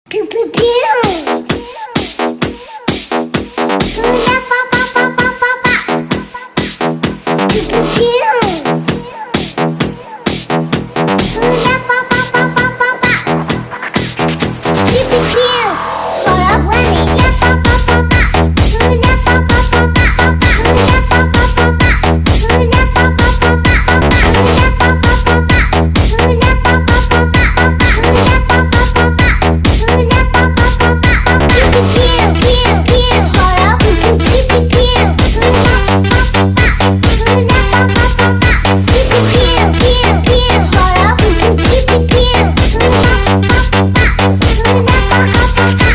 Pew pew pew. Hula pa pa pa pa pa pa. Pew pew pew. Hula pa pa pa pa pa pa. Pew pew pew. Hula whammy. La pa pa pa pa. Hula pa pa pa pa pa pa. Hula pa pa pa pa. Hula pa pa pa pa pa pa. Hula pa pa pa pa. Hula pa pa pa pa pa pa. Hula pa pa pa pa. Hula pa pa pa pa. Pew pew pew pew. Hula pew pew pew pew. Hula pa pa pa pa. Hula pa pa pa pa. Pew pew pew pew. Hula pew pew pew pew. Hula pa pa pa pa. Hula pa pa pa pa.